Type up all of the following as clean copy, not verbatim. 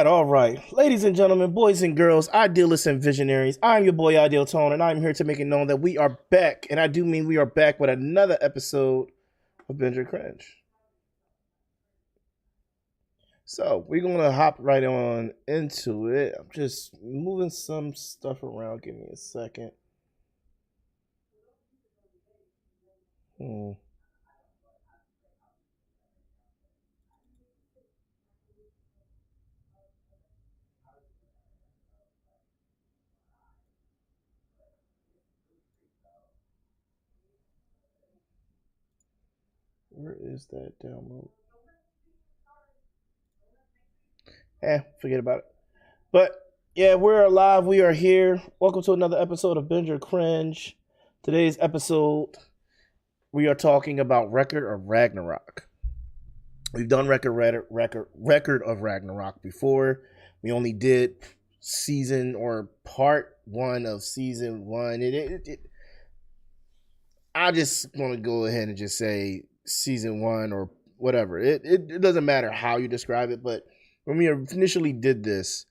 All right. Ladies and gentlemen, boys and girls, idealists and visionaries, I'm your boy Ideal Tone, and I'm here to make it known that we are back, and I do mean we are back with another episode of Binge and Cringe. So, we're going to hop right on into it. I'm just moving some stuff around. Give me a second. Where is that download? Forget about it. But yeah, we're alive. We are here. Welcome to another episode of Binge or Cringe. Today's episode, we are talking about Record of Ragnarök. We've done Record of Ragnarök before. We only did season or part one of season one. I just want to go ahead and just say season one or whatever. It doesn't matter how you describe it, but when we initially did this,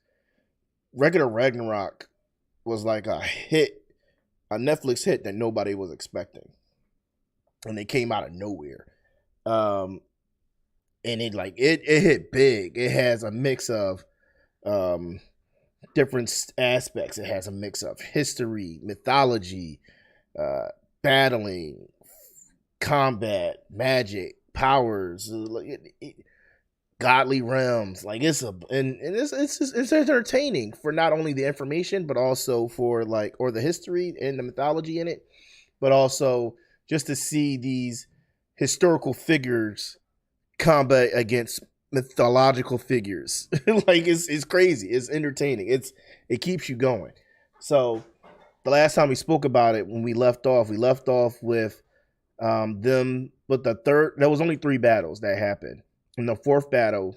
Record of Ragnarök was like a hit, a Netflix hit that nobody was expecting. And they came out of nowhere. And it hit big. It has a mix of different aspects. It has a mix of history, mythology, battling, combat, magic, powers, godly realms. Like it's entertaining for not only the information, but also for the history and the mythology in it, but also just to see these historical figures combat against mythological figures. Like it's crazy. It's entertaining. It keeps you going. So the last time we spoke about it, when we left off with them. But there was only 3 battles that happened. And the 4th battle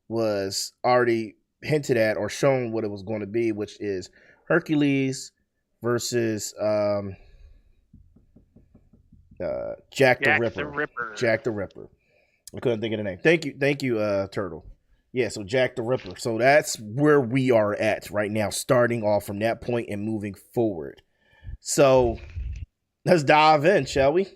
was already hinted at or shown what it was going to be, which is Hercules versus Jack the Ripper. Jack the Ripper. I couldn't think of the name. Thank you, Turtle. Yeah, so Jack the Ripper. So that's where we are at right now, starting off from that point and moving forward. So let's dive in, shall we?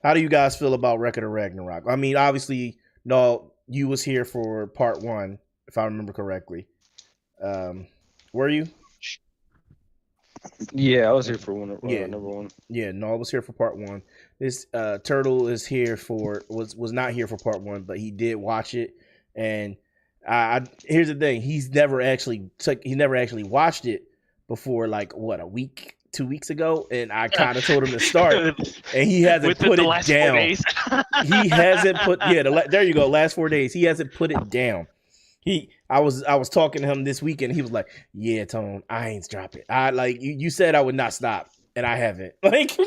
How do you guys feel about Record of Ragnarök? I mean, obviously, no, you was here for part 1, if I remember correctly. Were you? Yeah, I was here for number 1. Yeah, no, I was here for part 1. This Turtle is here was not here for part 1, but he did watch it. And here's the thing: he's never actually watched it before, like what, a week, 2 weeks ago, and I kind of told him to start, and he hasn't put it down. He hasn't put there you go, last 4 days. He hasn't put it down. I was talking to him this weekend. He was like, "Yeah, Tone, I ain't drop it. I like you said I would not stop, and I haven't." Like,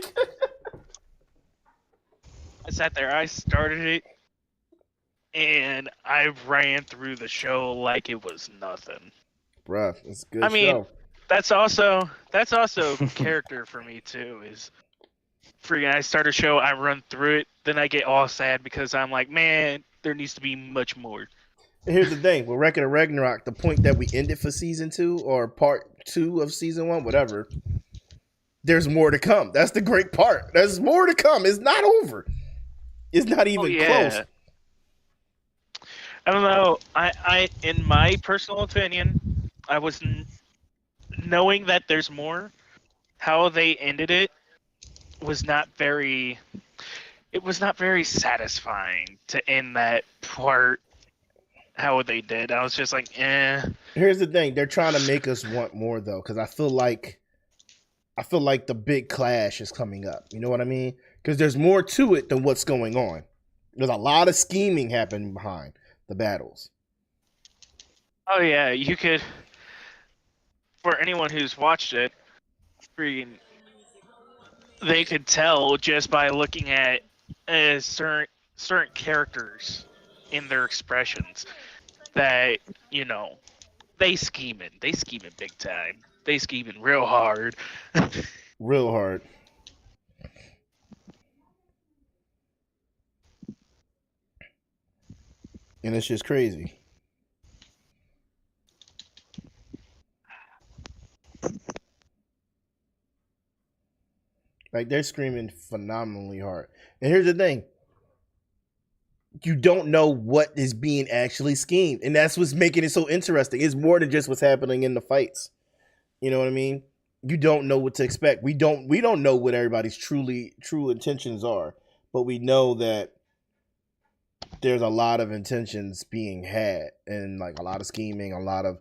I sat there, I started it, and I ran through the show like it was nothing. Bruh, it's a good I mean, show. that's also character for me too. Is freaking I start a show, I run through it, then I get all sad because I'm like, man, there needs to be much more. And here's the thing with Record of Ragnarok, the point that we ended for season 2 or part 2 of season 1, whatever, there's more to come. That's the great part. There's more to come. It's not over. It's not even close. I don't know. I, in my personal opinion, I was knowing that there's more. How they ended it was not very. It was not very satisfying to end that part. How they did, I was just like, eh. Here's the thing: they're trying to make us want more, though, because I feel like the big clash is coming up. You know what I mean? Because there's more to it than what's going on. There's a lot of scheming happening behind the battles. Oh yeah, you could. For anyone who's watched it, they could tell just by looking at certain characters in their expressions that they scheming big time. They scheming real hard. Real hard. And it's just crazy. Like, they're screaming phenomenally hard. And here's the thing: you don't know what is being actually schemed, and that's what's making it so interesting. It's more than just what's happening in the fights. You know what I mean? You don't know what to expect. We don't know what everybody's true intentions are, but we know that there's a lot of intentions being had, and like a lot of scheming, a lot of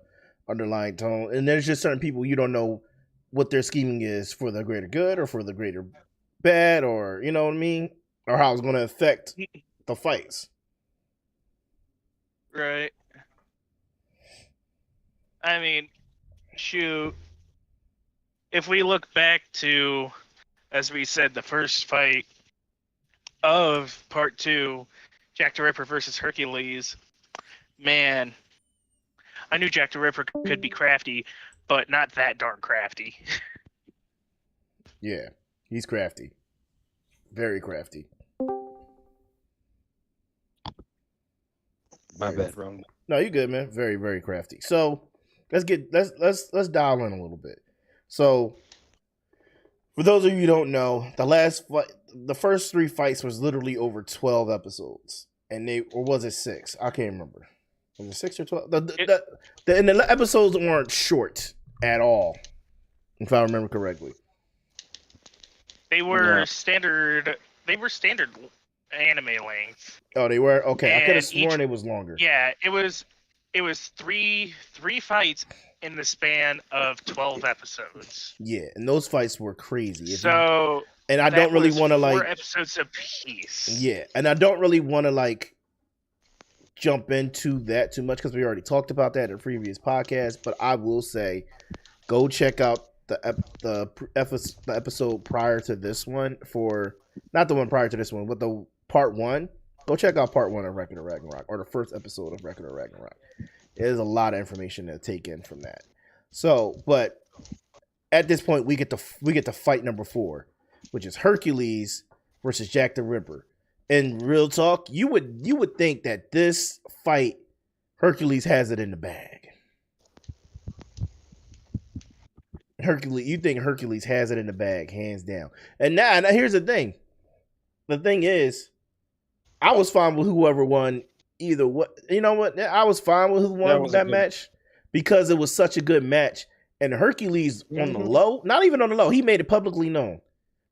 underlying tone. And there's just certain people you don't know what their scheming is for the greater good or for the greater bad, or you know what I mean, or how it's going to affect the fights. Right. I mean, shoot. If we look back to, as we said, the first fight of part 2, Jack the Ripper versus Hercules, man, I knew Jack the Ripper could be crafty, but not that darn crafty. Yeah, he's crafty. Very crafty. My bad, wrong. No, you good, man. Very, very crafty. So let's dial in a little bit. So for those of you who don't know, the first 3 fights was literally over 12 episodes, and or was it 6? I can't remember. Was it 6 or 12? The episodes weren't short at all, if I remember correctly. They were standard. They were standard anime length. Oh, they were? Okay, and I could have sworn it was longer. Yeah, it was 3 fights in the span of 12 episodes. Yeah, and those fights were crazy. And I don't really want to 4 episodes apiece. Yeah, and I don't really want to jump into that too much because we already talked about that in a previous podcast. But I will say, go check out the episode prior to this one, for not the one prior to this one, but the part 1. Go check out part 1 of Record of Ragnarok, or the first episode of Record of Ragnarok. There's a lot of information to take in from that. So, but at this point, we get to fight number 4, which is Hercules versus Jack the Ripper. And real talk, you would think that this fight, Hercules has it in the bag. You think Hercules has it in the bag, hands down. And now here's the thing. The thing is, I was fine with whoever won either. You know what? I was fine with who won that match because it was such a good match. And Hercules on the low, not even on the low, he made it publicly known.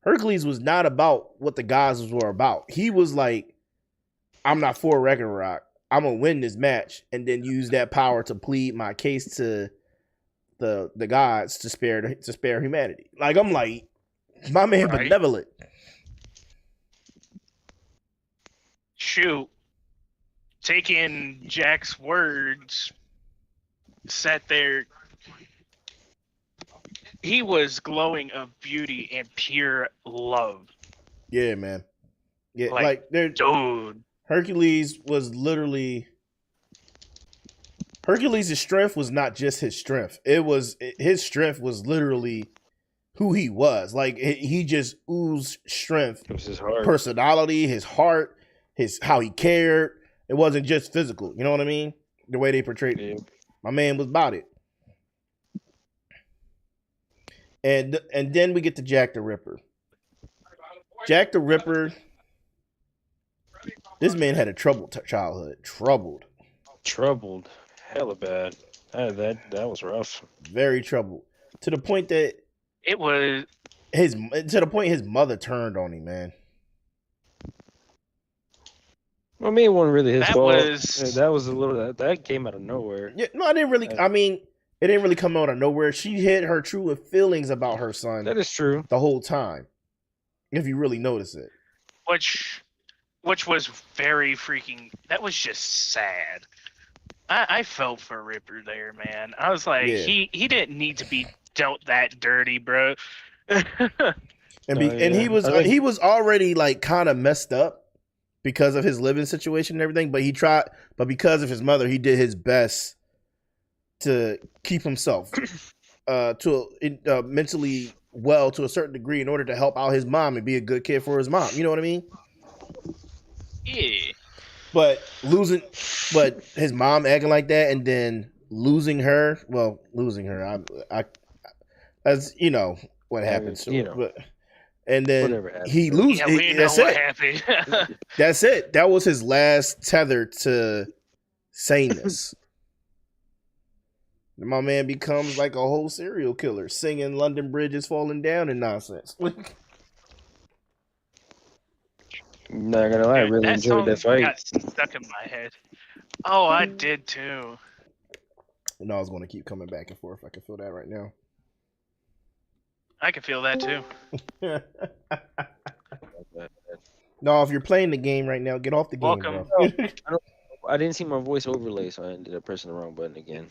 Hercules was not about what the guys were about. He was like, I'm not for Ragnarok. I'm gonna win this match and then use that power to plead my case to the gods to spare humanity. Like, I'm like, my man, right? Benevolent. Shoot, taking Jack's words, sat there. He was glowing of beauty and pure love. Yeah, man. Yeah, like they're dude. Hercules was literally Hercules' strength was not just his strength. His strength was literally who he was. Like he just oozed strength. It was his heart, personality, his heart, his how he cared. It wasn't just physical. You know what I mean? The way they portrayed it. My man was about it. And then we get to Jack the Ripper. Jack the Ripper. This man had a troubled childhood. Troubled. Hella bad. That was rough. Very troubled. To the point that it was his mother turned on him, man. Well, I mean, it wasn't really his fault. That was a little that came out of nowhere. Yeah, no, I didn't really. I mean, it didn't really come out of nowhere. She hid her true feelings about her son. That is true. The whole time, if you really notice it. Which was very freaking. That was just sad. I felt for Ripper there, man. I was like, he didn't need to be dealt that dirty, bro. He was already like kind of messed up because of his living situation and everything, but because of his mother, he did his best to keep himself mentally well to a certain degree in order to help out his mom and be a good kid for his mom. You know what I mean? Yeah. But his mom acting like that and then losing her. I as you know what happens to her. But, and then he loses. Yeah, we know what happened. That's it. That was his last tether to saneness. My man becomes like a whole serial killer, singing "London Bridge is falling down" and nonsense. Not gonna lie, I really enjoyed that fight. Got stuck in my head. Oh, I did too. No, I was going to keep coming back and forth. I can feel that right now. I can feel that too. No, if you're playing the game right now, get off the game, bro. I didn't see my voice overlay, so I ended up pressing the wrong button again.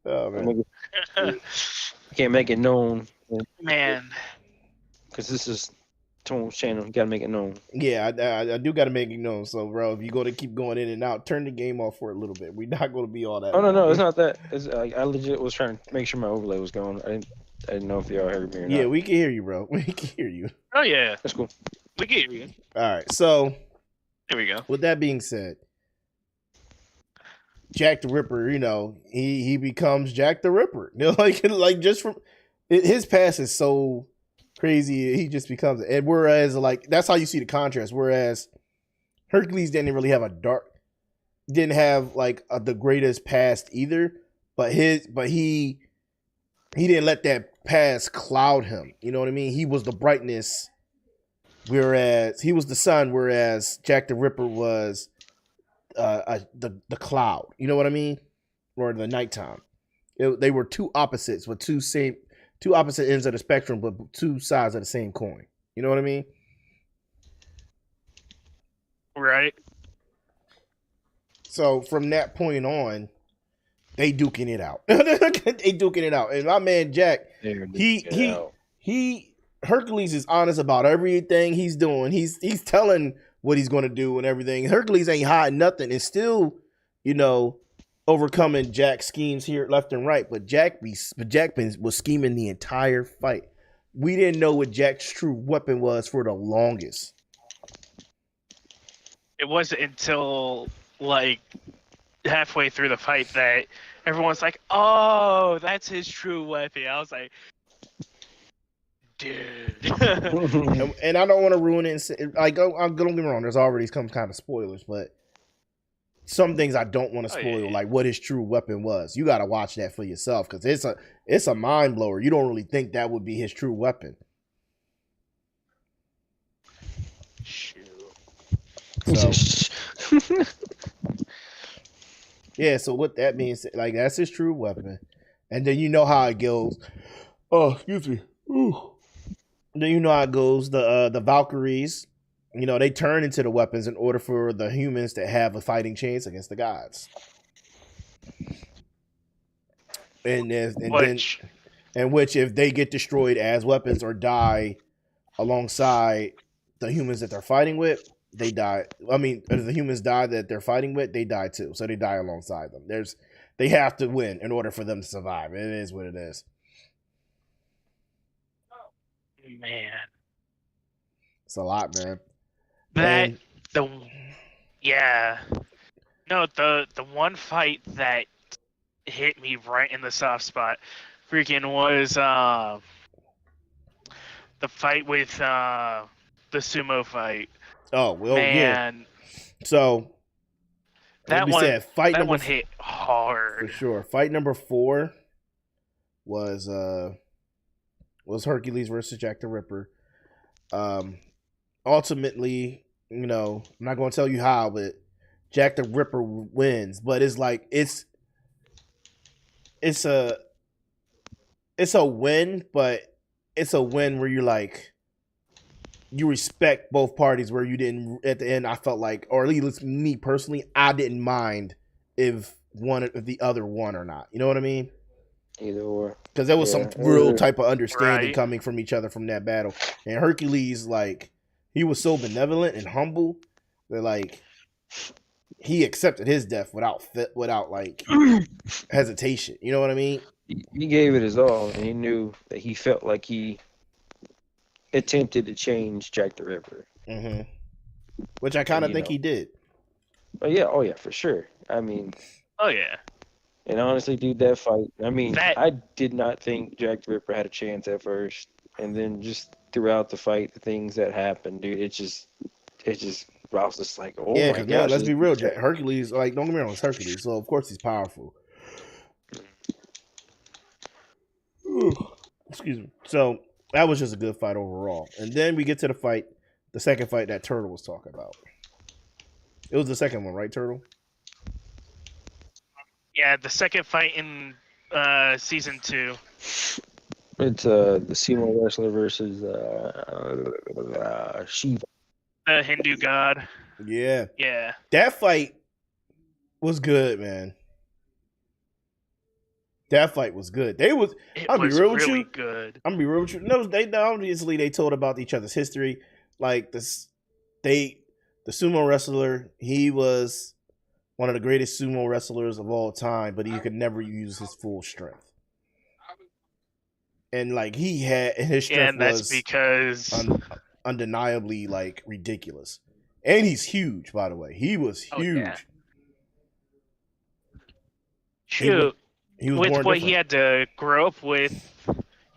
Oh man, I can't make it known, man. Because this is Tone's channel. You gotta make it known. Yeah, I do gotta make it known. So, bro, if you're gonna keep going in and out, turn the game off for a little bit. We're not gonna be all that. Oh no, it's not that. It's like I legit was trying to make sure my overlay was going. I didn't know if y'all heard me or not. Yeah, we can hear you, bro. We can hear you. Oh yeah, that's cool. We can hear you. All right, so there we go. With that being said, Jack the Ripper, he becomes Jack the Ripper. Like just from his past is so crazy, he just becomes. And whereas that's how you see the contrast. Whereas Hercules didn't have the greatest past either, but he didn't let that past cloud him. You know what I mean? He was the brightness, whereas he was the sun, whereas Jack the Ripper was the cloud. You know what I mean? Or the nighttime. They were two opposites with two opposite ends of the spectrum, but two sides of the same coin. You know what I mean? Right. So from that point on, they duking it out. And my man Jack, Hercules is honest about everything he's doing. He's telling what he's going to do and everything. Hercules ain't hiding nothing. It's still, overcoming Jack's schemes here left and right. But Jack was scheming the entire fight. We didn't know what Jack's true weapon was for the longest. It wasn't until halfway through the fight that everyone's like, "Oh, that's his true weapon." I was like, dude. and I don't want to ruin it. Don't get me wrong. There's already some kind of spoilers, but some things I don't want to spoil, like what his true weapon was. You got to watch that for yourself because it's a mind blower. You don't really think that would be his true weapon. So, yeah. So what that means, that's his true weapon, and then you know how it goes. Oh, excuse me. Ooh. Then you know how it goes. The Valkyries, they turn into the weapons in order for the humans to have a fighting chance against the gods. Which if they get destroyed as weapons or die alongside the humans that they're fighting with, they die. I mean, if the humans die that they're fighting with, they die too. So they die alongside them. They have to win in order for them to survive. It is what it is. Man, It's a lot, man. that And the yeah. No, the one fight that hit me right in the soft spot, freaking was the fight with the sumo fight. oh well, yeah. Man, So like that we one said, fight that number one hit hard. for sure. Fight number 4 was Hercules versus Jack the Ripper. Ultimately, you know, I'm not going to tell you how, but Jack the Ripper wins. But it's like it's a win, but it's a win where you're like you respect both parties. Where you didn't at the end, I felt like, or at least me personally, I didn't mind if the other won or not. You know what I mean? Either or. Because there was some real type of understanding Right. coming from each other from that battle. And Hercules, like, he was so benevolent and humble that, like, he accepted his death without like hesitation. You know what I mean? He gave it his all, and he knew that he felt like he attempted to change Jack the Ripper. Mm-hmm. Which I kind of think he did. But yeah, oh yeah, for sure. I mean, Oh yeah. and honestly, dude, that fight. I mean, That- I did not think Jack the Ripper had a chance at first, and then just throughout the fight, the things that happened, dude, it just, I was just like, oh Yeah, my because gosh. let's be real, Hercules, like, don't get me wrong, it's Hercules, so of course he's powerful. Excuse me. So that was just a good fight overall. And then we get to the second fight that Turtle was talking about. It was the second one, right, Turtle? Yeah, the second fight in season 2. It's the sumo wrestler versus Shiva. The Hindu god. Yeah. Yeah. That fight was good, man. That fight was good. I'll be real with you. Good. I'm gonna be real with you. No, they obviously they told about each other's history. Like the sumo wrestler, he was one of the greatest sumo wrestlers of all time, but he could never use his full strength. And like his strength and that's was because undeniably like ridiculous. And he's huge, by the way. He was huge. yeah. Shoot. He was with born what different. he had to grow up with,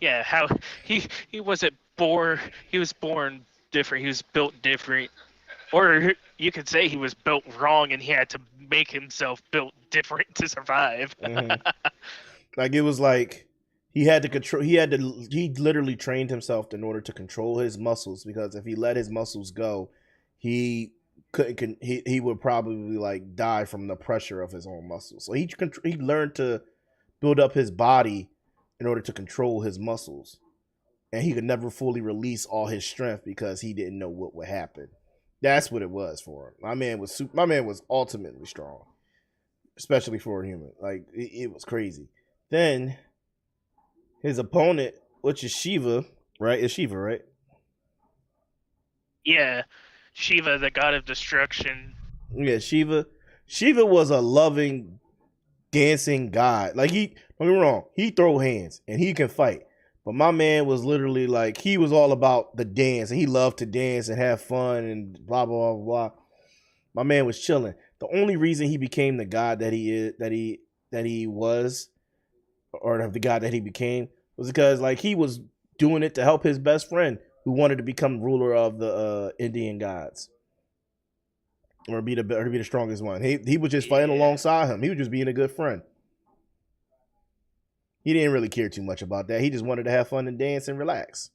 yeah, how he wasn't born. He was born different. He was built different, or you could say he was built wrong, and he had to make himself built different to survive. Mm-hmm. Like it was like he had to control. He literally trained himself in order to control his muscles, because if he let his muscles go, he couldn't. He would probably like die from the pressure of his own muscles. So he learned to build up his body in order to control his muscles, and he could never fully release all his strength because he didn't know what would happen. That's what it was for him. My man was ultimately strong, especially for a human. Like it was crazy. Then his opponent, which is Shiva, right? Is Shiva, right? Yeah, Shiva, the god of destruction. Yeah, Shiva. Shiva was a loving, dancing god. Like don't get me wrong, he throw hands and he can fight. But my man was literally like, he was all about the dance, and he loved to dance and have fun and blah blah blah blah. My man was chilling. The only reason he became the god that he was, or the god that he became, was because like he was doing it to help his best friend who wanted to become ruler of the Indian gods, or be the strongest one. He was just fighting alongside him. He was just being a good friend. He didn't really care too much about that. He just wanted to have fun and dance and relax.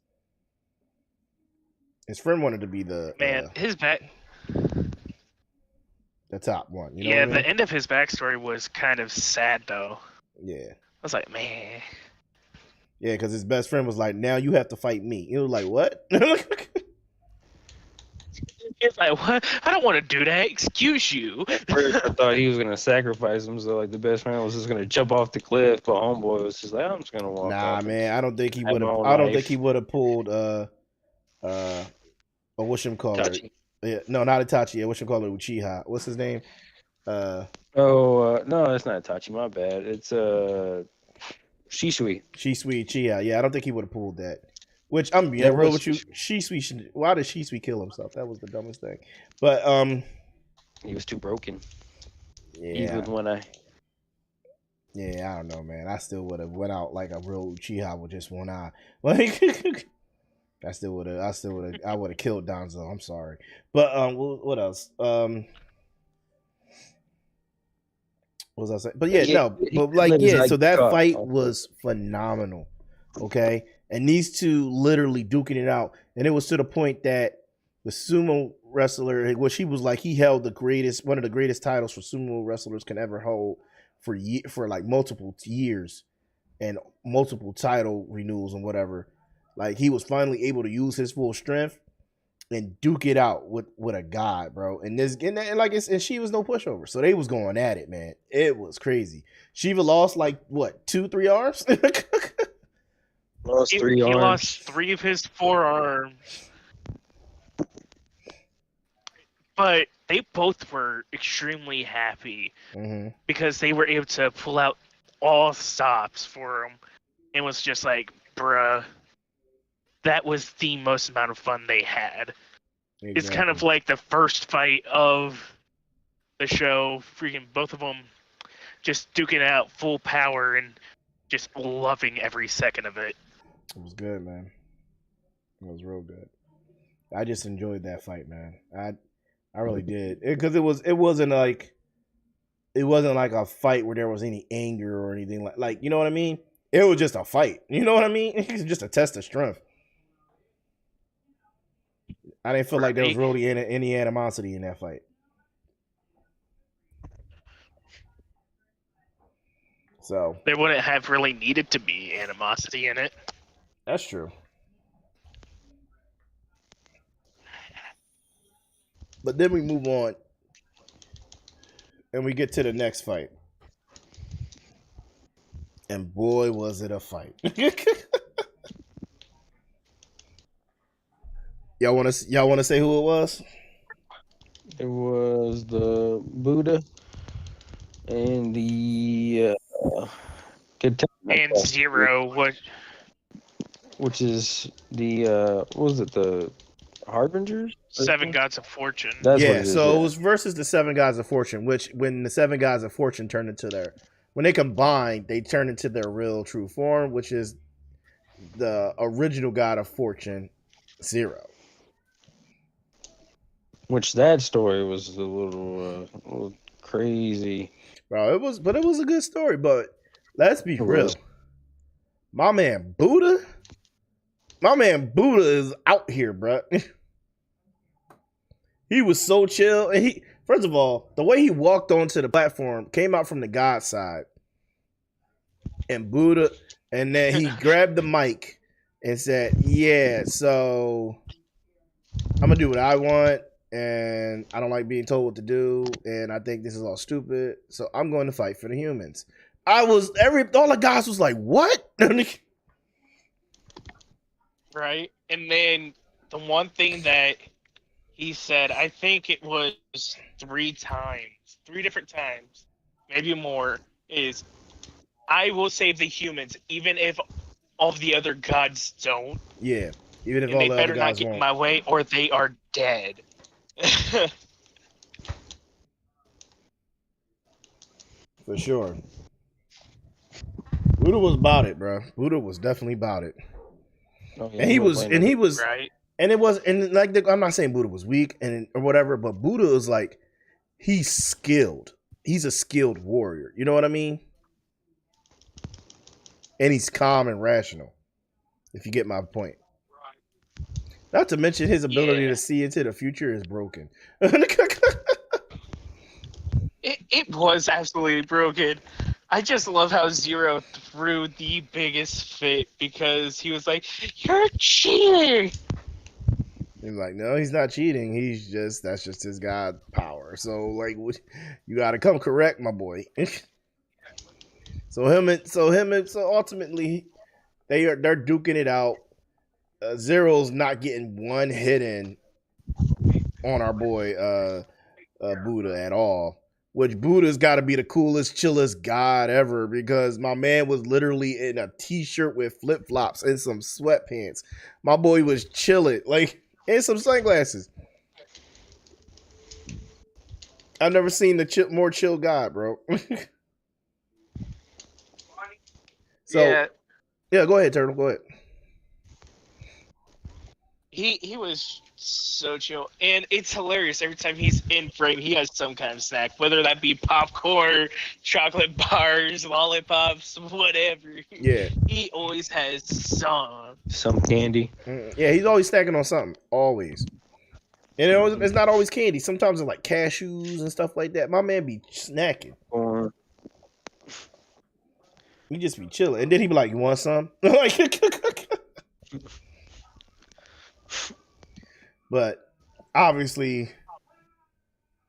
His friend wanted to be the his back. The top one. You know Yeah, what I mean? the end of his backstory was kind of sad though. Yeah. I was like, man. Yeah, because his best friend was like, now you have to fight me. He was like, what? He's like, what? I don't want to do that. Excuse you. First, I thought he was gonna sacrifice him, so like the best man was just gonna jump off the cliff, but homeboy was just like, I'm just gonna walk off. Man, I don't think he Have would have. my own I don't life. think he would have pulled whatchamacallit. Yeah, no, not Itachi. Yeah, what you call it? Uchiha. What's his name? No, that's not Itachi. My bad. It's Shisui. Shisui Uchiha. Yeah, I don't think he would have pulled that. Which I'm being That real was with you. Shisui. Why did Shisui kill himself? That was the dumbest thing. But He was too broken. Even yeah, with one eye. yeah. I don't know, man. I still would have went out like a real Uchiha with just one eye. Like I would have killed Danzo. I'm sorry. But what else? What was I saying? But yeah, Yeah, no. he But couldn't let his eye so get that caught fight also. was phenomenal. Okay, and these two literally duking it out, and it was to the point that the sumo wrestler, which he was like, he held one of the greatest titles for sumo wrestlers can ever hold for like multiple years and multiple title renewals and whatever. Like he was finally able to use his full strength and duke it out with a god, bro. And she was no pushover, so they was going at it, man. It was crazy. Shiva lost like what 2-3 arms. Lost He, three he arms. lost 3 of his 4 arms, but they both were extremely happy because they were able to pull out all stops for him, and was just like, bruh, that was the most amount of fun they had. Exactly. It's kind of like the first fight of the show, freaking both of them just duking out full power and just loving every second of it. It was good, man. It was real good. I just enjoyed that fight, man. I really did, because it wasn't like a fight where there was any anger or anything like you know what I mean. It was just a fight. You know what I mean? It was just a test of strength. I didn't feel like there was really any animosity in that fight. So there wouldn't have really needed to be animosity in it. That's true. But then we move on and we get to the next fight. And boy, was it a fight. Y'all want to say who it was? It was the Buddha and the and Zero, which is the what was it, the Harbingers? 7 Gods of Fortune. That's what it is, so it was versus the 7 Gods of Fortune, which when the 7 Gods of Fortune turned into when they combined, they turned into their real true form, which is the original God of Fortune, Zero. Which that story was a little crazy. Bro, it was a good story, but let's be real. My man Buddha is out here, bro. He was so chill, and first of all, the way he walked onto the platform came out from the God side, and Buddha, and then he grabbed the mic and said, "Yeah, so I'm gonna do what I want, and I don't like being told what to do, and I think this is all stupid, so I'm going to fight for the humans." All the guys was like, "What?" Right? And then the one thing that he said, I think it was 3 different times, maybe more, is, I will save the humans, even if all the other gods don't. Yeah, even if and all they the better other not guys get won't. in my way, or they are dead. For sure. Buddha was about it, bro. Buddha was definitely about it. Oh, yeah, And he was right. And it was, and like, I'm not saying Buddha was weak or whatever, but Buddha is like, he's skilled. He's a skilled warrior. You know what I mean? And he's calm and rational, if you get my point. Not to mention his ability to see into the future is broken. It was absolutely broken. I just love how Zero threw the biggest fit because he was like, "You're cheating!" He's like, no, he's not cheating. That's just his God power. So like, you got to come correct, my boy. So ultimately, they're duking it out. Zero's not getting one hit in, on our boy Buddha at all. Which Buddha's got to be the coolest, chillest god ever because my man was literally in a t-shirt with flip flops and some sweatpants. My boy was chilling, like, and some sunglasses. I've never seen the more chill god, bro. So yeah, go ahead, Turtle. Go ahead. He was so chill, and it's hilarious. Every time he's in frame, he has some kind of snack, whether that be popcorn, chocolate bars, lollipops, whatever. Yeah, He always has some candy. Yeah, he's always snacking on something, always. And it's not always candy. Sometimes it's like cashews and stuff like that. My man be snacking. He just be chilling, and then he be like, "You want some?" Like, but obviously,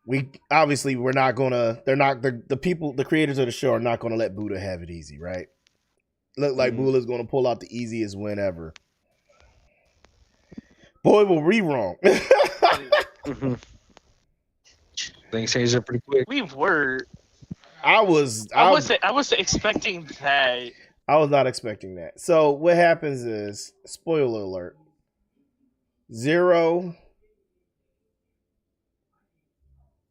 we're not gonna. They're not the people. The creators of the show are not gonna let Buddha have it easy, right? Look like Buddha's gonna pull out the easiest win ever. Boy, will we wrong. Things change up pretty quick. We were. I wasn't expecting that. I was not expecting that. So what happens is, spoiler alert, Zero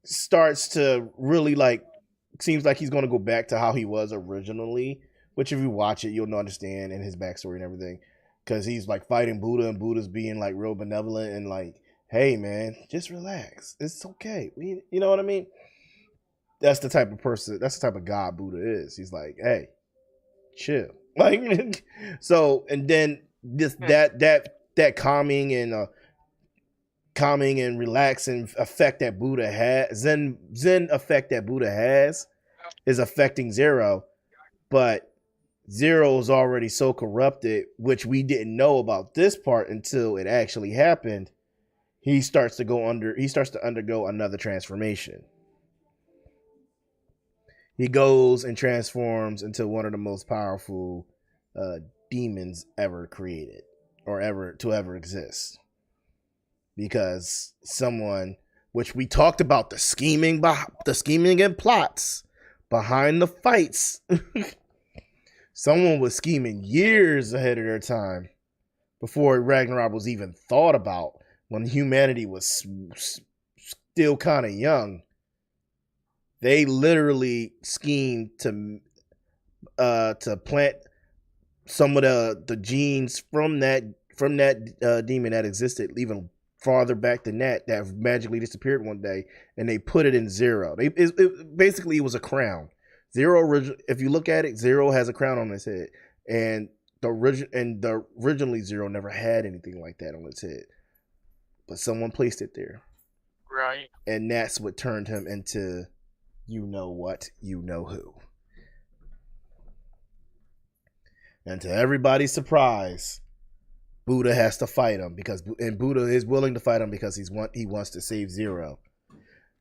starts to really seems like he's going to go back to how he was originally, which if you watch it, you'll understand in his backstory and everything. Because he's like fighting Buddha and Buddha's being like real benevolent and like, hey man, just relax. It's okay. You know what I mean? That's the type of person, that's the type of God Buddha is. He's like, hey, chill. Like, so, and then that calming and relaxing effect that Buddha has, Zen effect that Buddha has is affecting Zero, but Zero's already so corrupted, which we didn't know about this part until it actually happened. He starts to undergo another transformation. He goes and transforms into one of the most powerful demons ever created or ever exist. Because someone, which we talked about the scheming and plots behind the fights. Someone was scheming years ahead of their time before Ragnarok was even thought about, when humanity was still kind of young. They literally schemed to plant some of the genes from that demon that existed even farther back than that magically disappeared one day, and they put it in Zero. Basically it was a crown. Zero, if you look at it, Zero has a crown on his head, and originally Zero never had anything like that on his head, but someone placed it there, right? And that's what turned him into, you know what, you know who. And to everybody's surprise, Buddha has to fight him and Buddha is willing to fight him because he wants to save Zero.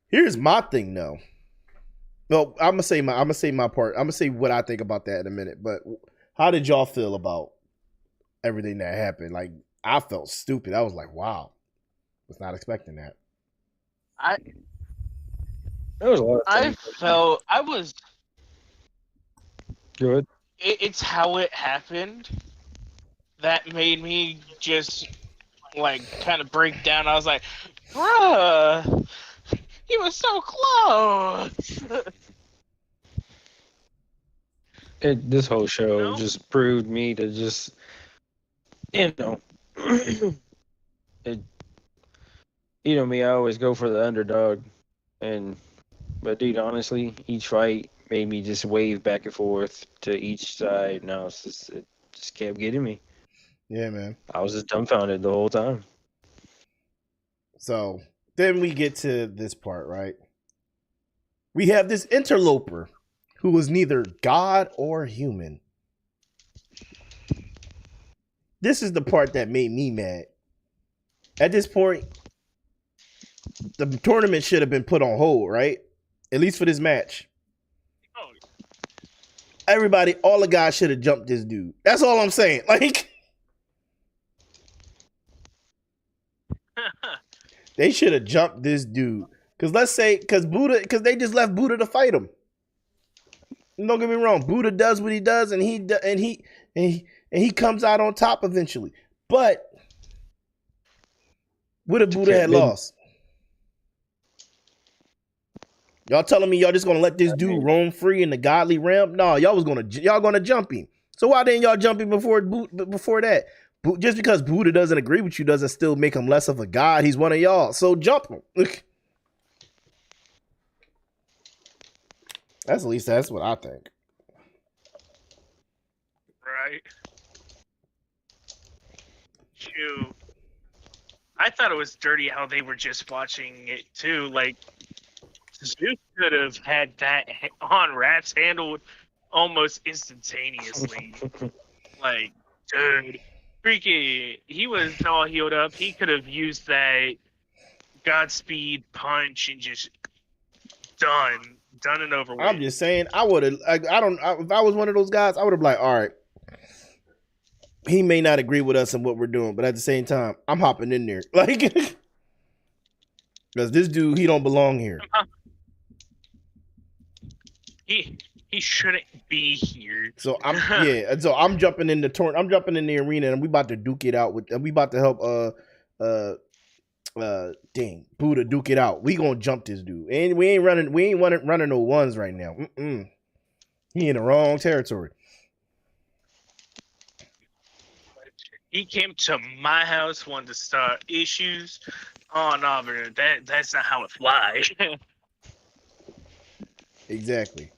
Here's my thing, though. No, I'm gonna say my part. I'm gonna say what I think about that in a minute. But how did y'all feel about everything that happened? Like, I felt stupid. I was like, wow, was not expecting that. There was a lot of I was good. It's how it happened that made me just like kind of break down. I was like, bruh, he was so close. This whole show just proved me to just, you know, me, I always go for the underdog, but dude, honestly, each fight made me just wave back and forth to each side. Now it just kept getting me. Yeah, man. I was just dumbfounded the whole time. So then we get to this part, right? We have this interloper who was neither God or human. This is the part that made me mad. At this point, the tournament should have been put on hold, right? At least for this match. Everybody, all the guys should have jumped this dude. That's all I'm saying. Like, They should have jumped this dude. Cause let's say, cause they just left Buddha to fight him. Don't get me wrong, Buddha does what he does, and he comes out on top eventually. But what if Buddha had lost? Y'all telling me y'all just gonna let this dude roam free in the godly realm? No, y'all gonna jump him. So why didn't y'all jump him before that? Just because Buddha doesn't agree with you doesn't still make him less of a god. He's one of y'all. So jump him. That's what I think. Right. Shoot. I thought it was dirty how they were just watching it too. Like, Zeus could have had that on Rats handled almost instantaneously. Like, dude, freaking, he was all healed up. He could have used that Godspeed punch and just done and over with. I'm just saying, I would have. If I was one of those guys, I would have been like, all right. He may not agree with us and what we're doing, but at the same time, I'm hopping in there, like, because this dude, he don't belong here. He shouldn't be here. So I'm jumping in the I'm jumping in the arena, and we about to duke it out we about to help Buddha duke it out. We gonna jump this dude, and we ain't running no ones right now. He in the wrong territory. He came to my house, wanted to start issues. Oh no, but that's not how it flies. Exactly.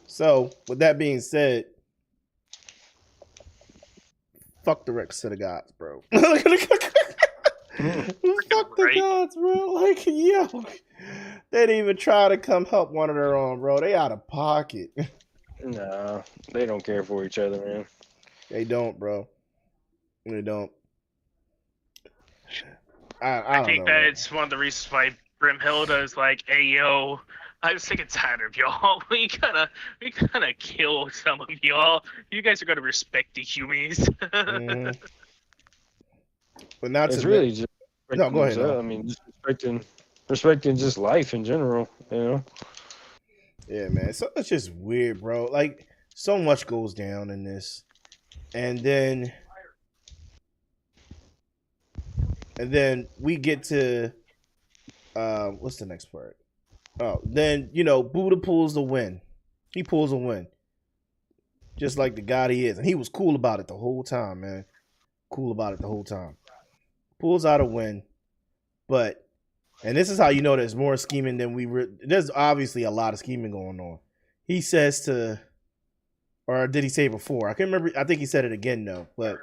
So, with that being said, fuck the Rex to the gods, bro. Fuck the gods, bro. Like, yo, they didn't even try to come help one of their own, bro. They out of pocket. Nah, they don't care for each other, man. They don't, bro. They don't. I think know, that's one of the reasons why Brimhilda is like, hey, yo, I'm sick and tired of y'all. We gotta kill some of y'all. You guys are gonna respect the humans. Mm-hmm. But not it's to really just no. Go ahead. No. I mean, just respecting just life in general. You know. Yeah, man. So it's just weird, bro. Like, so much goes down in this, and then we get to what's the next part? Oh, then Buddha pulls the win. He pulls a win, just like the god he is, and he was cool about it the whole time, man. Cool about it the whole time. Pulls out a win, and this is how you know there's more scheming than there's obviously a lot of scheming going on. He says to, or did he say before? I can't remember. I think he said it again though, but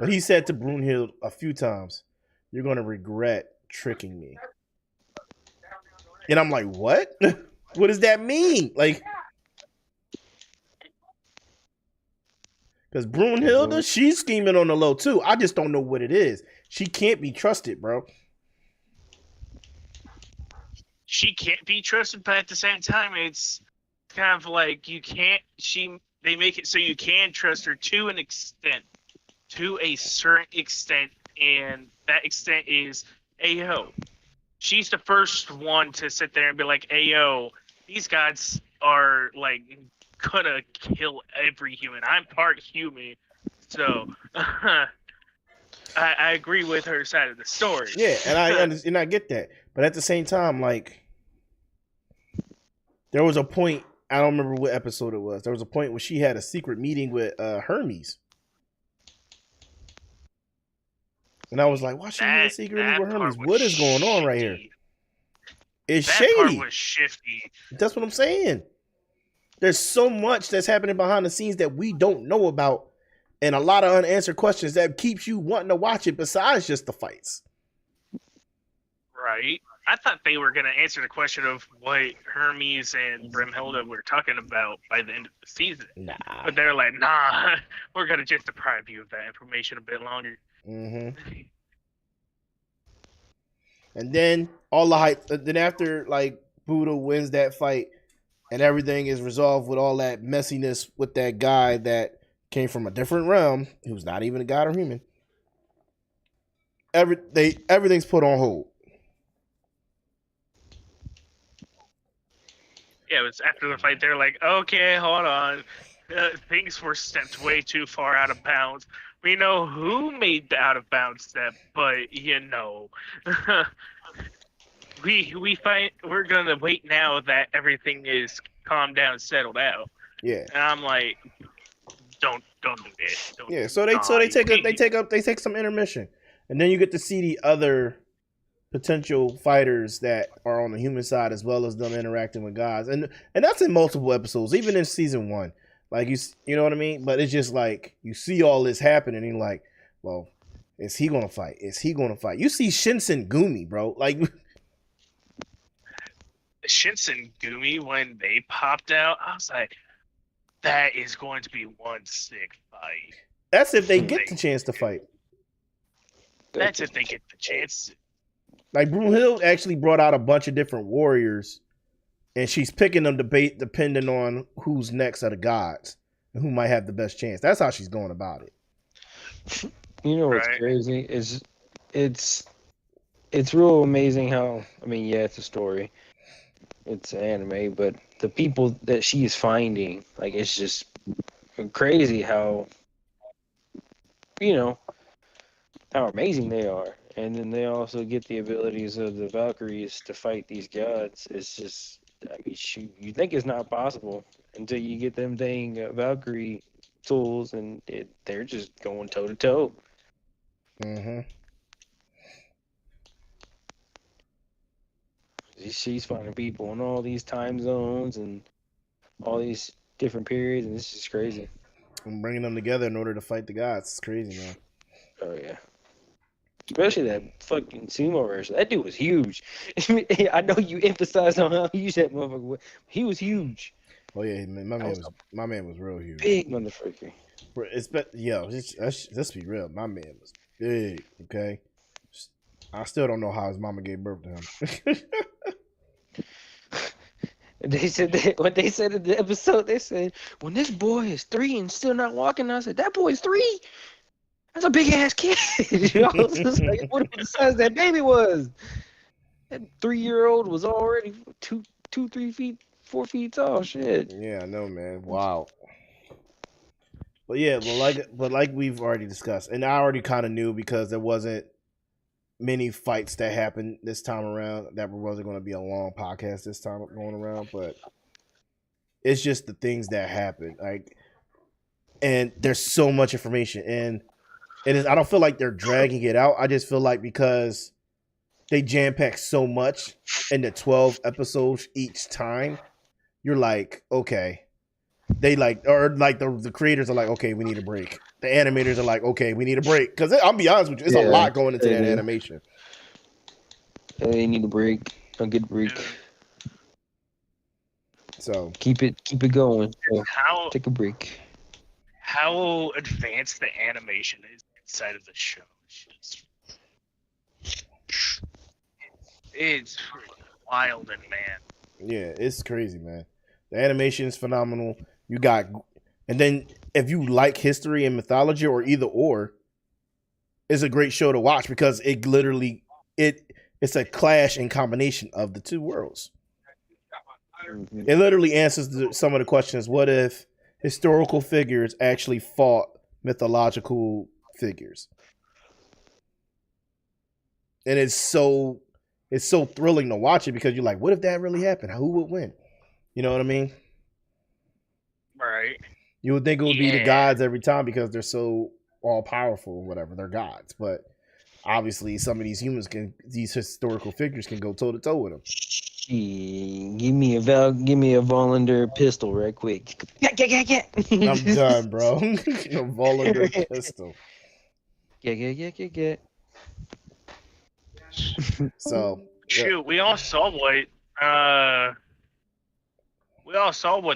he said to Brunhild a few times, "You're gonna regret tricking me." And I'm like, what? What does that mean? Like, because Brunhilde, she's scheming on the low too. I just don't know what it is. She can't be trusted, bro. She can't be trusted, but at the same time, it's kind of like you can't. They make it so you can trust her to an extent, to a certain extent, and that extent is, ayo. She's the first one to sit there and be like, ayo, these guys are like gonna kill every human. I'm part human, so I agree with her side of the story. Yeah, and I get that, but at the same time, like, there was a point. I don't remember what episode it was. There was a point where she had a secret meeting with Hermes, and I was like, "Why she had a secret meeting with Hermes? What is going on right here?" It's shady. That part was shifty. That's what I'm saying. There's so much that's happening behind the scenes that we don't know about, and a lot of unanswered questions that keeps you wanting to watch it besides just the fights. Right. I thought they were going to answer the question of what Hermes and Brimhilda were talking about by the end of the season. Nah. But they're like, nah, we're going to just deprive you of that information a bit longer. Mm-hmm. And then all the hype. Then after, like, Buddha wins that fight and everything is resolved with all that messiness with that guy that came from a different realm, who's not even a god or human. everything's put on hold. Yeah, it was after the fight. They're like, okay, hold on. Things were stepped way too far out of bounds. We know who made the out of bounds step, but we're gonna wait now that everything is calmed down, settled out. Yeah. And I'm like, don't do this. Yeah. So they take some intermission, and then you get to see the other potential fighters that are on the human side as well as them interacting with gods, and that's in multiple episodes, even in season 1. Like you know what I mean? But it's just like you see all this happening, and you're like, well, is he gonna fight? Is he gonna fight? You see Shinsen Gumi, bro. Like Shinsen Gumi, when they popped out, I was like, that is going to be one sick fight. That's if they get the chance to fight. That's if they get the chance. Like Brunhild actually brought out a bunch of different warriors, and she's picking them depending on who's next of the gods and who might have the best chance. That's how she's going about it. You know what's crazy is it's real amazing how, I mean, yeah, it's a story, it's anime, but the people that she's finding, like, it's just crazy how, you know, how amazing they are. And then they also get the abilities of the Valkyries to fight these gods. It's just, I mean, shoot, you think it's not possible until you get them dang Valkyrie tools, and they're just going toe to toe. Mm-hmm. She's finding people in all these time zones and all these different periods, and it's just crazy. And bringing them together in order to fight the gods. It's crazy, man. Oh, yeah. Especially that fucking sumo wrestler. That dude was huge. I know you emphasized on how huge that motherfucker was. He was huge. Oh yeah, my man was real huge. Big motherfucker. Let's be real. My man was big. Okay, I still don't know how his mama gave birth to him. They said that when they said in the episode, they said when this boy is 3 and still not walking, I said that boy's 3. That's a big ass kid. You know, I was just like, what the size that baby was? That 3-year-old was already 2, 3 feet, 4 feet tall. Shit. Yeah, I know, man. Wow. But yeah, but like we've already discussed, and I already kind of knew because there wasn't many fights that happened this time around. That wasn't going to be a long podcast this time going around, but it's just the things that happen. Like, and there's so much information, and I don't feel like they're dragging it out. I just feel like because they jam-pack so much into 12 episodes each time, you're like, okay. They the creators are like, okay, we need a break. The animators are like, okay, we need a break. Because I'll be honest with you, there's a lot going into that animation. They need a break. A good break. So keep it going. So take a break. How advanced the animation is inside of the show. It's wild and man. Yeah, it's crazy, man. The animation is phenomenal. And then if you like history and mythology or either or, it's a great show to watch because it literally it's a clash and combination of the two worlds. It literally answers some of the questions. What if historical figures actually fought mythological figures? And it's so thrilling to watch it because you're like, what if that really happened? Who would win? You know what I mean? Right. You would think it would be the gods every time because they're so all powerful or whatever. They're gods. But obviously some of these these historical figures can go toe to toe with them. Give me a Volander pistol right quick. Yeah. I'm done, bro. A Volander pistol. Yeah. So shoot, we all saw what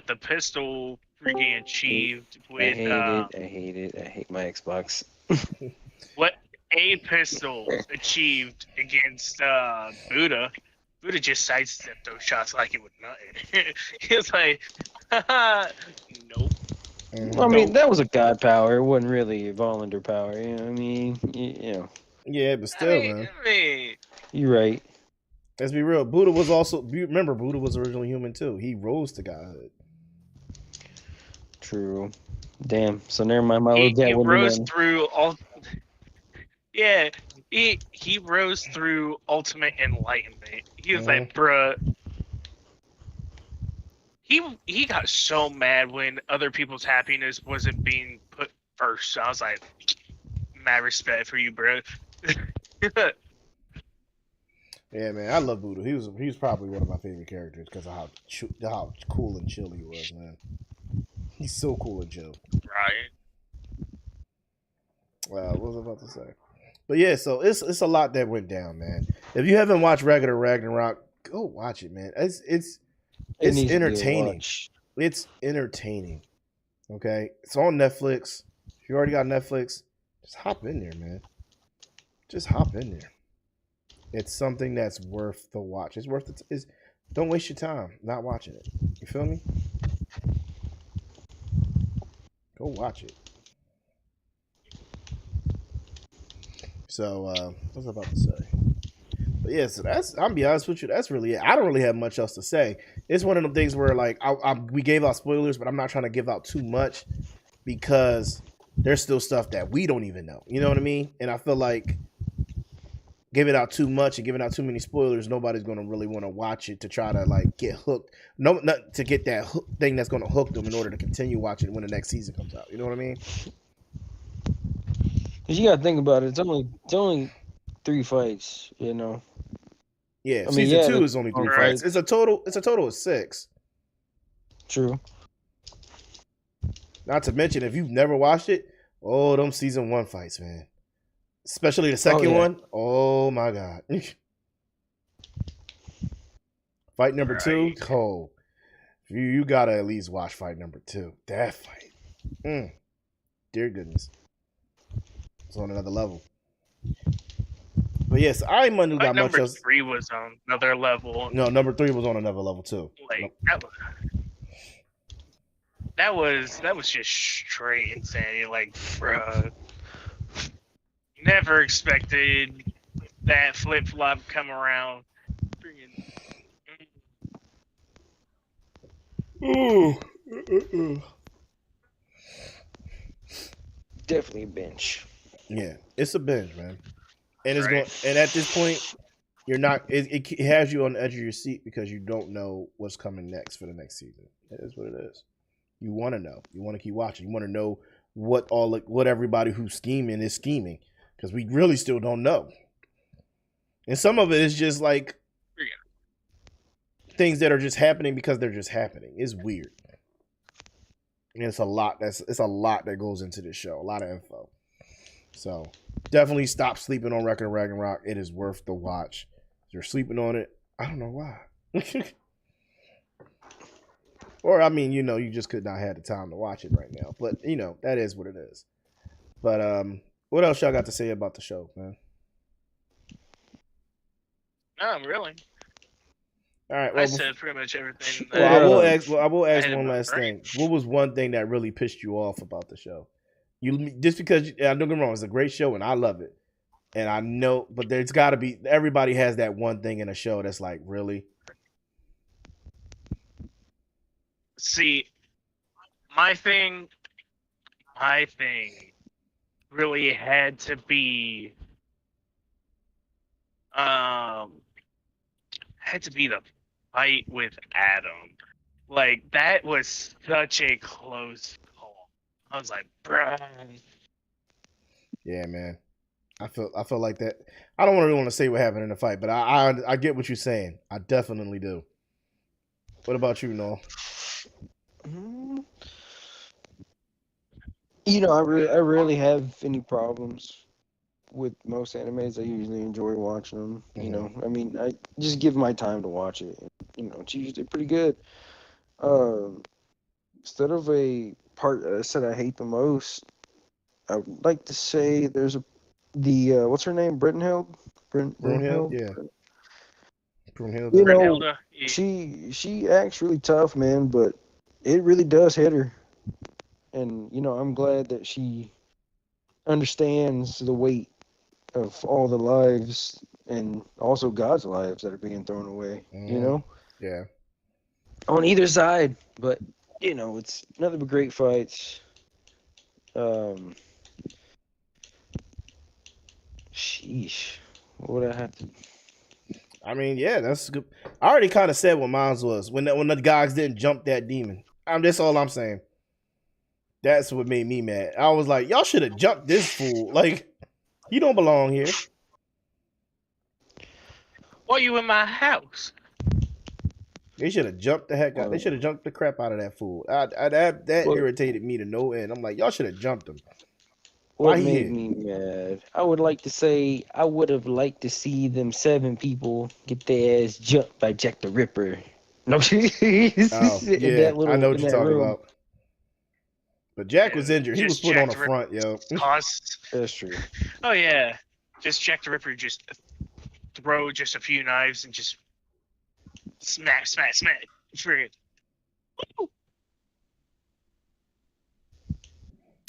the pistol freaking achieved with. I hate it. I hate my Xbox. What a pistol achieved against Buddha. Buddha just sidestepped those shots like it was nothing. He was like, nope. I mean, that was a god power. It wasn't really a Volander power. You know what I mean? You know. Yeah, but still, man. I mean, You're right. Let's be real. Buddha was also. Remember, Buddha was originally human too. He rose to godhood. True. Damn. So never mind. My little he cat wouldn't rose even. through all. Yeah, he rose through ultimate enlightenment. He was like, bruh. He got so mad when other people's happiness wasn't being put first. So I was like, mad respect for you, bro. Yeah, man, I love Buddha. He was probably one of my favorite characters because of how cool and chill he was, man. He's so cool and chill. Right. What was I about to say? But yeah, so it's a lot that went down, man. If you haven't watched Record of Ragnarok, go watch it, man. It's It needs to be a entertaining. watch. It's entertaining. Okay, it's on Netflix. If you already got Netflix, just hop in there, man. Just hop in there. It's something that's worth the watch. It's worth it. Don't waste your time not watching it. You feel me? Go watch it. So, what was I about to say? But yeah, so I'm be honest with you, that's really it. I don't really have much else to say. It's one of them things where like we gave out spoilers, but I'm not trying to give out too much because there's still stuff that we don't even know. You know what I mean? And I feel like giving out too much and giving out too many spoilers, nobody's gonna really want to watch it to try to like get hooked. No, not to get that thing that's gonna hook them in order to continue watching when the next season comes out. You know what I mean? Cause you gotta think about it. It's only 3 fights. You know. Yeah, I mean, season yeah, 2 is only 3 right. fights. It's a total of 6. True. Not to mention, if you've never watched it, oh, them season 1 fights, man. Especially the second one. Oh my god. Fight number 2. Oh, you gotta at least watch fight number 2. That fight. Dear goodness. It's on another level. But yes, I ain't got much number else. 3 was on another level. No, number 3 was on another level too. Like that was just straight insanity. Like, bruh, never expected that flip flop come around. Definitely a binge. Yeah, it's a binge, man. And it's Right. going. And at this point, you're not. It has you on the edge of your seat because you don't know what's coming next for the next season. It is what it is. You want to know. You want to keep watching. You want to know what everybody who's scheming is scheming because we really still don't know. And some of it is just like things that are just happening because they're just happening. It's weird. And it's a lot that goes into this show. A lot of info. So definitely stop sleeping on Record of Ragnarok. It is worth the watch. If you're sleeping on it, I don't know why. Or I mean, you just could not have the time to watch it right now. But that is what it is. But what else y'all got to say about the show, man? No, really. All right. Well, I said pretty much everything. Well, I will ask had one in my last brain. thing. What was one thing that really pissed you off about the show? Just because don't get me wrong, it's a great show and I love it, and I know, but there's got to be everybody has that one thing in a show that's like really. See, my thing really had to be the fight with Adam. Like, that was such a close call. I was like, bruh. Yeah, man. I feel like that. I don't really want to say what happened in the fight, but I get what you're saying. I definitely do. What about you, Noel? I rarely have any problems with most animes. I usually enjoy watching them. I mean, I just give my time to watch it. It's usually pretty good. Instead of a part that I said I hate the most, I would like to say there's what's her name? Brunhild? Brunhild? Yeah. Brunhild. Brunhilde, yeah. She acts really tough, man, but it really does hit her. And, I'm glad that she understands the weight of all the lives and also God's lives that are being thrown away. You know, Yeah. on either side. But it's nothing but great fights. Sheesh, what would I have to? I mean, yeah, that's good. I already kind of said what mine was when the guys didn't jump that demon. That's all I'm saying. That's what made me mad. I was like, y'all should have jumped this fool. Like, you don't belong here. Why you in my house? They should have jumped the heck out. They should have jumped the crap out of that fool. That irritated me to no end. I'm like, y'all should have jumped him. What made me mad? I would like to say I would have liked to see them 7 people get their ass jumped by Jack the Ripper. No, oh yeah, I know what you're talking about. But Jack was injured. He was put on the front, yo. That's true. Oh yeah, just Jack the Ripper just throw just a few knives and just smack. Friggin'.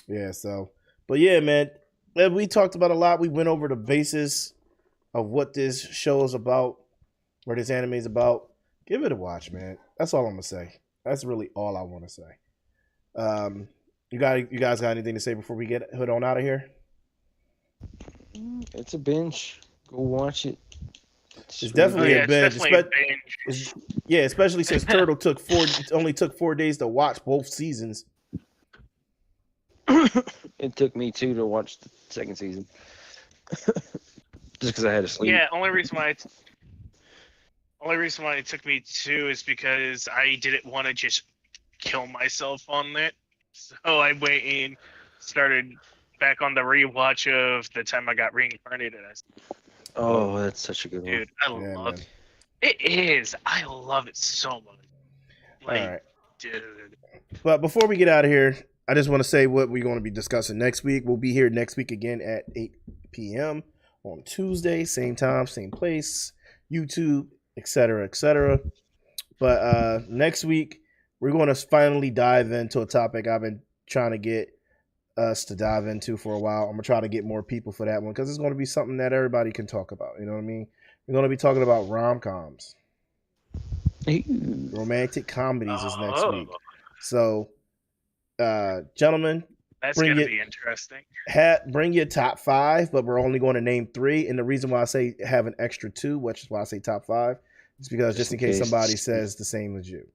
Yeah, so. But yeah, man, we talked about a lot. We went over the basis of what this show is about, what this anime is about. Give it a watch, man. That's all I'm gonna say. That's really all I want to say. You guys got anything to say before we get hood on out of here? It's a binge. Go watch it. It's definitely a binge. Especially since Turtle only took 4 days to watch both seasons. It took me 2 to watch the second season. Just because I had to sleep. Yeah, only reason why it took me 2 is because I didn't want to just kill myself on it. So I waited and started back on the rewatch of the time I got reincarnated as. Oh, that's such a good one. Dude, I love it. It is. I love it so much. Like, all right. Dude. But before we get out of here, I just want to say what we're going to be discussing next week. We'll be here next week again at 8 p.m. on Tuesday, same time, same place, YouTube, etc., etc. But next week, we're going to finally dive into a topic I've been trying to get us to dive into for a while. I'm going to try to get more people for that one because it's going to be something that everybody can talk about. You know what I mean? We're going to be talking about rom-coms. Romantic comedies is next week. So, gentlemen, that's going to be interesting. Bring your top 5, but we're only going to name 3. And the reason why I say have an extra 2, which is why I say top 5, is because just in case somebody says the same as you.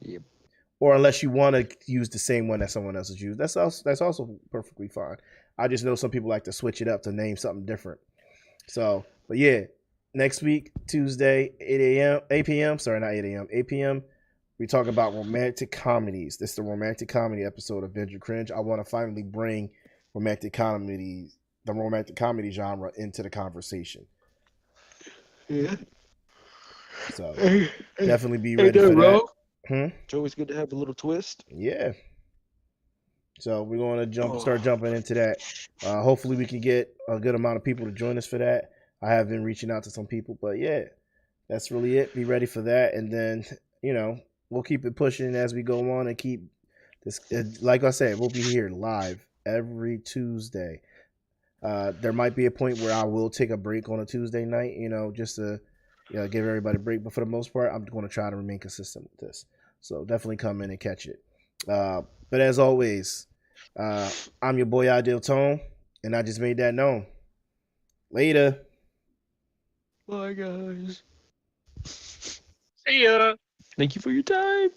Yep. Or unless you want to use the same one that someone else has used, that's also perfectly fine. I just know some people like to switch it up to name something different. So, but yeah, next week, Tuesday, 8 p.m. Sorry, not 8 a.m. 8 p.m. We talk about romantic comedies. This is the romantic comedy episode of Binge or Cringe. I want to finally bring the romantic comedy genre into the conversation. Yeah. So definitely be ready for that. It's always good to have a little twist. Yeah. So we're going to start jumping into that. Hopefully we can get a good amount of people to join us for that. I have been reaching out to some people, but yeah, that's really it. Be ready for that. And then, we'll keep it pushing as we go on and keep this. Like I said, we'll be here live every Tuesday. There might be a point where I will take a break on a Tuesday night, just to give everybody a break. But for the most part, I'm going to try to remain consistent with this. So definitely come in and catch it. But as always, I'm your boy Ideal Tone, and I just made that known. Later. Bye, guys. See ya. Thank you for your time.